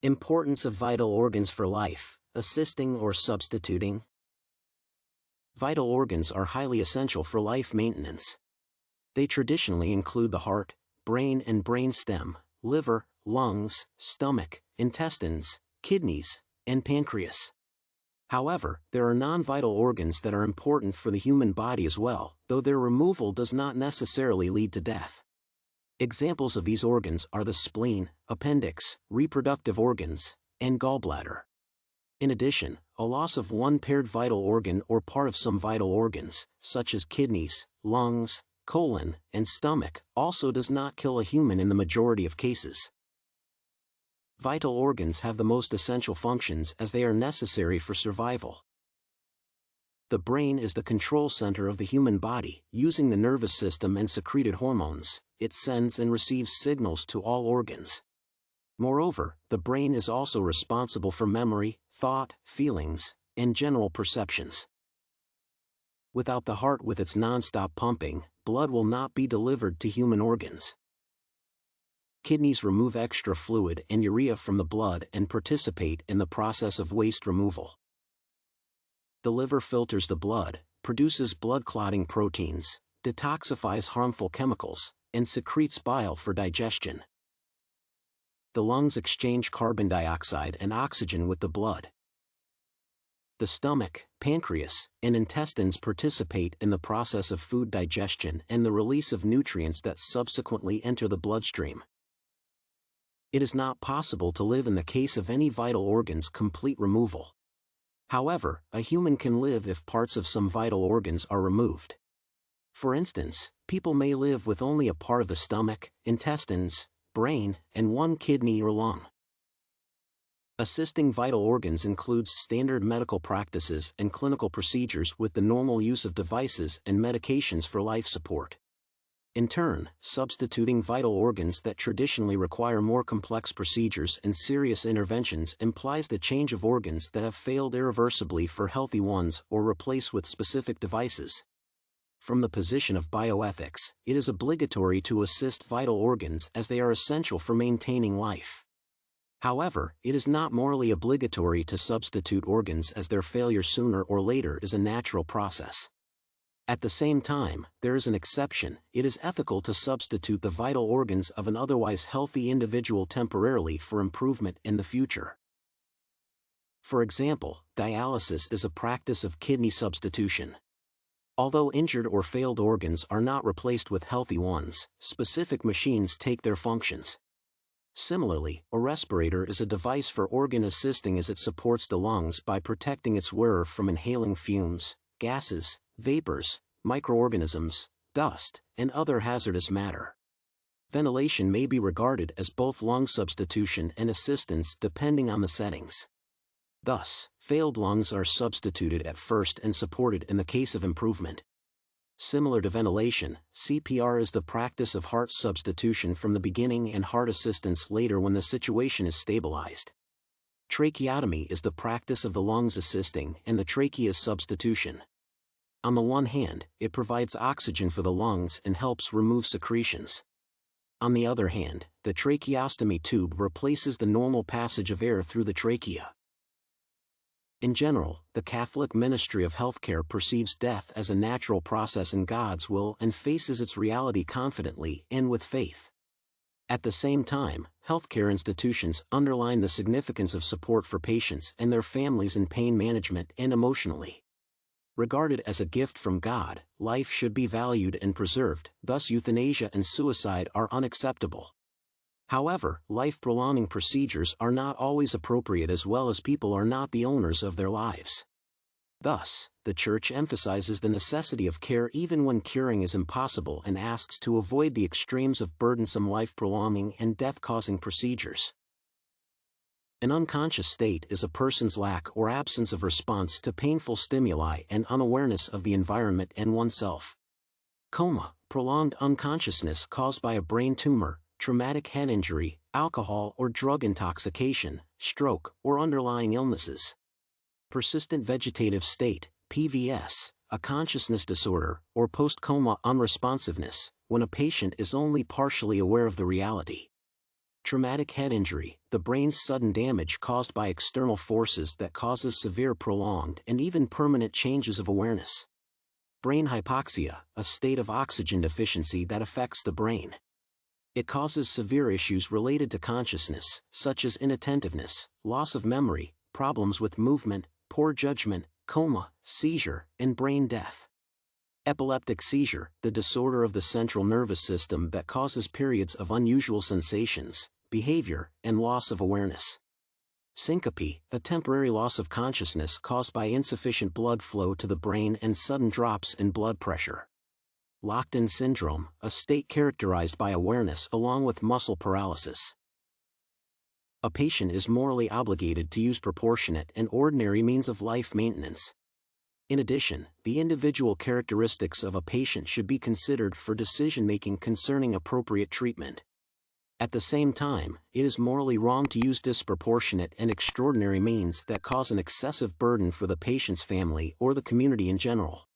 Importance of vital organs for life, assisting or substituting. Vital organs are highly essential for life maintenance. They traditionally include the heart, brain and brainstem, liver, lungs, stomach, intestines, kidneys, and pancreas. However, there are non-vital organs that are important for the human body as well, though their removal does not necessarily lead to death. Examples of these organs are the spleen, appendix, reproductive organs, and gallbladder. In addition, a loss of one paired vital organ or part of some vital organs, such as kidneys, lungs, colon, and stomach, also does not kill a human in the majority of cases. Vital organs have the most essential functions as they are necessary for survival. The brain is the control center of the human body. Using the nervous system and secreted hormones, it sends and receives signals to all organs. Moreover, the brain is also responsible for memory, thought, feelings, and general perceptions. Without the heart with its non-stop pumping, blood will not be delivered to human organs. Kidneys remove extra fluid and urea from the blood and participate in the process of waste removal. The liver filters the blood, produces blood clotting proteins, detoxifies harmful chemicals, and secretes bile for digestion. The lungs exchange carbon dioxide and oxygen with the blood. The stomach, pancreas, and intestines participate in the process of food digestion and the release of nutrients that subsequently enter the bloodstream. It is not possible to live in the case of any vital organ's complete removal. However, a human can live if parts of some vital organs are removed. For instance, people may live with only a part of the stomach, intestines, brain, and one kidney or lung. Assisting vital organs includes standard medical practices and clinical procedures with the normal use of devices and medications for life support. In turn, substituting vital organs that traditionally require more complex procedures and serious interventions implies the change of organs that have failed irreversibly for healthy ones or replace with specific devices. From the position of bioethics, it is obligatory to assist vital organs as they are essential for maintaining life. However, it is not morally obligatory to substitute organs as their failure sooner or later is a natural process. At the same time, there is an exception. It is ethical to substitute the vital organs of an otherwise healthy individual temporarily for improvement in the future. For example, dialysis is a practice of kidney substitution. Although injured or failed organs are not replaced with healthy ones, specific machines take their functions. Similarly, a respirator is a device for organ assisting as it supports the lungs by protecting its wearer from inhaling fumes, gases, vapors, microorganisms, dust, and other hazardous matter. Ventilation may be regarded as both lung substitution and assistance depending on the settings. Thus, failed lungs are substituted at first and supported in the case of improvement. Similar to ventilation, CPR is the practice of heart substitution from the beginning and heart assistance later when the situation is stabilized. Tracheotomy is the practice of the lungs assisting and the trachea's substitution. On the one hand, it provides oxygen for the lungs and helps remove secretions. On the other hand, the tracheostomy tube replaces the normal passage of air through the trachea. In general, the Catholic ministry of healthcare perceives death as a natural process in God's will and faces its reality confidently and with faith. At the same time, healthcare institutions underline the significance of support for patients and their families in pain management and emotionally. Regarded as a gift from God, life should be valued and preserved, thus euthanasia and suicide are unacceptable. However, life-prolonging procedures are not always appropriate as well as people are not the owners of their lives. Thus, the Church emphasizes the necessity of care even when curing is impossible and asks to avoid the extremes of burdensome life-prolonging and death-causing procedures. An unconscious state is a person's lack or absence of response to painful stimuli and unawareness of the environment and oneself. Coma, prolonged unconsciousness caused by a brain tumor, traumatic head injury, alcohol or drug intoxication, stroke, or underlying illnesses. Persistent vegetative state, PVS, a consciousness disorder, or post-coma unresponsiveness, when a patient is only partially aware of the reality. Traumatic head injury, the brain's sudden damage caused by external forces that causes severe prolonged and even permanent changes of awareness. Brain hypoxia, a state of oxygen deficiency that affects the brain. It causes severe issues related to consciousness, such as inattentiveness, loss of memory, problems with movement, poor judgment, coma, seizure, and brain death. Epileptic seizure, the disorder of the central nervous system that causes periods of unusual sensations, behavior, and loss of awareness. Syncope, a temporary loss of consciousness caused by insufficient blood flow to the brain and sudden drops in blood pressure. Locked-in syndrome, a state characterized by awareness along with muscle paralysis. A patient is morally obligated to use proportionate and ordinary means of life maintenance. In addition, the individual characteristics of a patient should be considered for decision-making concerning appropriate treatment. At the same time, it is morally wrong to use disproportionate and extraordinary means that cause an excessive burden for the patient's family or the community in general.